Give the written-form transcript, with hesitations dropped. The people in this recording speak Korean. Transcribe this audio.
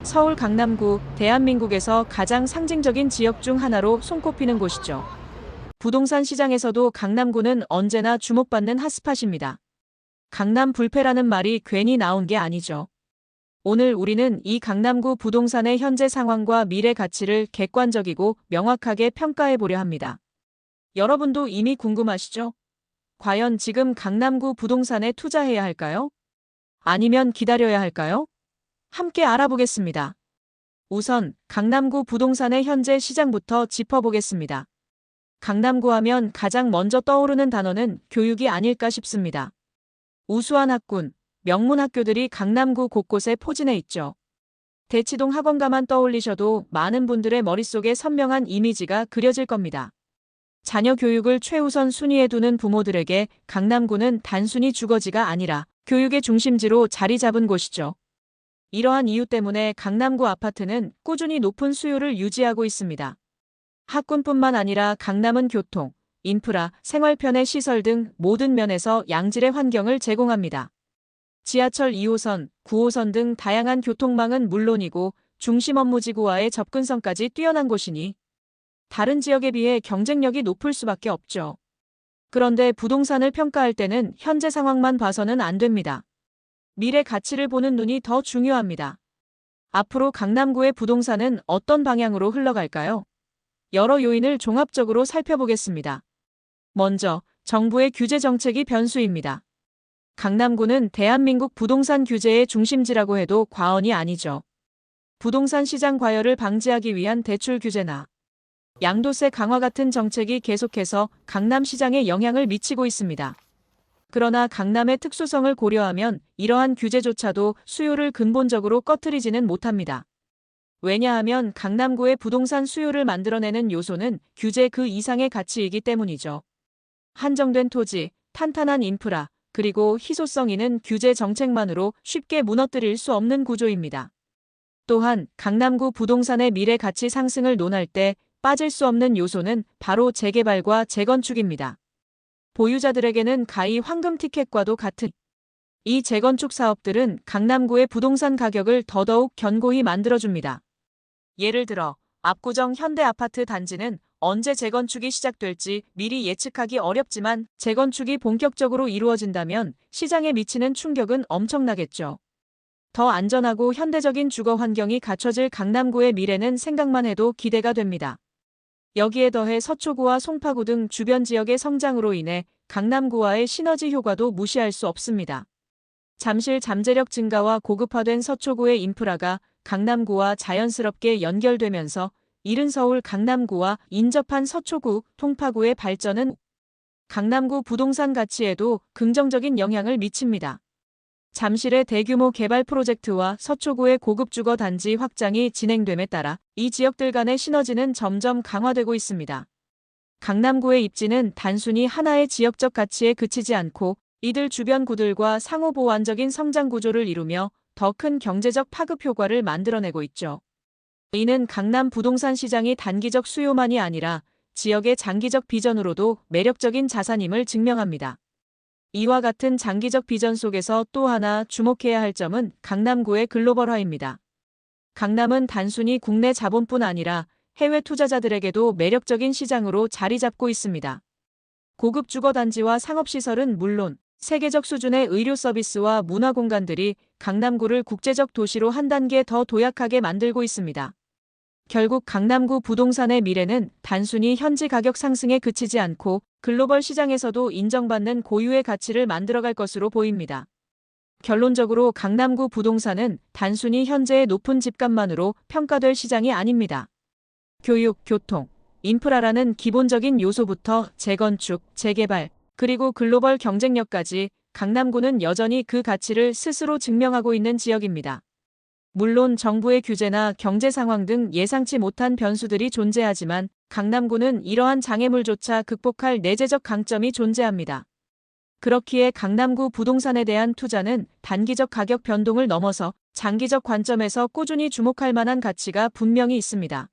서울 강남구, 대한민국에서 가장 상징적인 지역 중 하나로 손꼽히는 곳이죠. 부동산 시장에서도 강남구는 언제나 주목받는 핫스팟입니다. 강남 불패라는 말이 괜히 나온 게 아니죠. 오늘 우리는 이 강남구 부동산의 현재 상황과 미래 가치를 객관적이고 명확하게 평가해 보려 합니다. 여러분도 이미 궁금하시죠? 과연 지금 강남구 부동산에 투자해야 할까요? 아니면 기다려야 할까요? 함께 알아보겠습니다. 우선 강남구 부동산의 현재 시장부터 짚어보겠습니다. 강남구 하면 가장 먼저 떠오르는 단어는 교육이 아닐까 싶습니다. 우수한 학군, 명문 학교들이 강남구 곳곳에 포진해 있죠. 대치동 학원가만 떠올리셔도 많은 분들의 머릿속에 선명한 이미지가 그려질 겁니다. 자녀 교육을 최우선 순위에 두는 부모들에게 강남구는 단순히 주거지가 아니라 교육의 중심지로 자리 잡은 곳이죠. 이러한 이유 때문에 강남구 아파트는 꾸준히 높은 수요를 유지하고 있습니다. 학군뿐만 아니라 강남은 교통, 인프라, 생활편의 시설 등 모든 면에서 양질의 환경을 제공합니다. 지하철 2호선, 9호선 등 다양한 교통망은 물론이고 중심 업무지구와의 접근성까지 뛰어난 곳이니 다른 지역에 비해 경쟁력이 높을 수밖에 없죠. 그런데 부동산을 평가할 때는 현재 상황만 봐서는 안 됩니다. 미래 가치를 보는 눈이 더 중요합니다. 앞으로 강남구의 부동산은 어떤 방향으로 흘러갈까요? 여러 요인을 종합적으로 살펴보겠습니다. 먼저, 정부의 규제 정책이 변수입니다. 강남구는 대한민국 부동산 규제의 중심지라고 해도 과언이 아니죠. 부동산 시장 과열을 방지하기 위한 대출 규제나 양도세 강화 같은 정책이 계속해서 강남 시장에 영향을 미치고 있습니다. 그러나 강남의 특수성을 고려하면 이러한 규제조차도 수요를 근본적으로 꺼트리지는 못합니다. 왜냐하면 강남구의 부동산 수요를 만들어내는 요소는 규제 그 이상의 가치이기 때문이죠. 한정된 토지, 탄탄한 인프라, 그리고 희소성 있는 규제 정책만으로 쉽게 무너뜨릴 수 없는 구조입니다. 또한 강남구 부동산의 미래 가치 상승을 논할 때 빠질 수 없는 요소는 바로 재개발과 재건축입니다. 보유자들에게는 가히 황금 티켓과도 같은 이 재건축 사업들은 강남구의 부동산 가격을 더더욱 견고히 만들어줍니다. 예를 들어 압구정 현대아파트 단지는 언제 재건축이 시작될지 미리 예측하기 어렵지만 재건축이 본격적으로 이루어진다면 시장에 미치는 충격은 엄청나겠죠. 더 안전하고 현대적인 주거 환경이 갖춰질 강남구의 미래는 생각만 해도 기대가 됩니다. 여기에 더해 서초구와 송파구 등 주변 지역의 성장으로 인해 강남구와의 시너지 효과도 무시할 수 없습니다. 잠실 잠재력 증가와 고급화된 서초구의 인프라가 강남구와 자연스럽게 연결되면서 이른 서울 강남구와 인접한 서초구, 송파구의 발전은 강남구 부동산 가치에도 긍정적인 영향을 미칩니다. 잠실의 대규모 개발 프로젝트와 서초구의 고급 주거 단지 확장이 진행됨에 따라 이 지역들 간의 시너지는 점점 강화되고 있습니다. 강남구의 입지는 단순히 하나의 지역적 가치에 그치지 않고 이들 주변 구들과 상호 보완적인 성장 구조를 이루며 더 큰 경제적 파급 효과를 만들어내고 있죠. 이는 강남 부동산 시장이 단기적 수요만이 아니라 지역의 장기적 비전으로도 매력적인 자산임을 증명합니다. 이와 같은 장기적 비전 속에서 또 하나 주목해야 할 점은 강남구의 글로벌화입니다. 강남은 단순히 국내 자본뿐 아니라 해외 투자자들에게도 매력적인 시장으로 자리 잡고 있습니다. 고급 주거단지와 상업시설은 물론 세계적 수준의 의료 서비스와 문화 공간들이 강남구를 국제적 도시로 한 단계 더 도약하게 만들고 있습니다. 결국 강남구 부동산의 미래는 단순히 현지 가격 상승에 그치지 않고 글로벌 시장에서도 인정받는 고유의 가치를 만들어갈 것으로 보입니다. 결론적으로 강남구 부동산은 단순히 현재의 높은 집값만으로 평가될 시장이 아닙니다. 교육, 교통, 인프라라는 기본적인 요소부터 재건축, 재개발, 그리고 글로벌 경쟁력까지 강남구는 여전히 그 가치를 스스로 증명하고 있는 지역입니다. 물론 정부의 규제나 경제 상황 등 예상치 못한 변수들이 존재하지만 강남구는 이러한 장애물조차 극복할 내재적 강점이 존재합니다. 그렇기에 강남구 부동산에 대한 투자는 단기적 가격 변동을 넘어서 장기적 관점에서 꾸준히 주목할 만한 가치가 분명히 있습니다.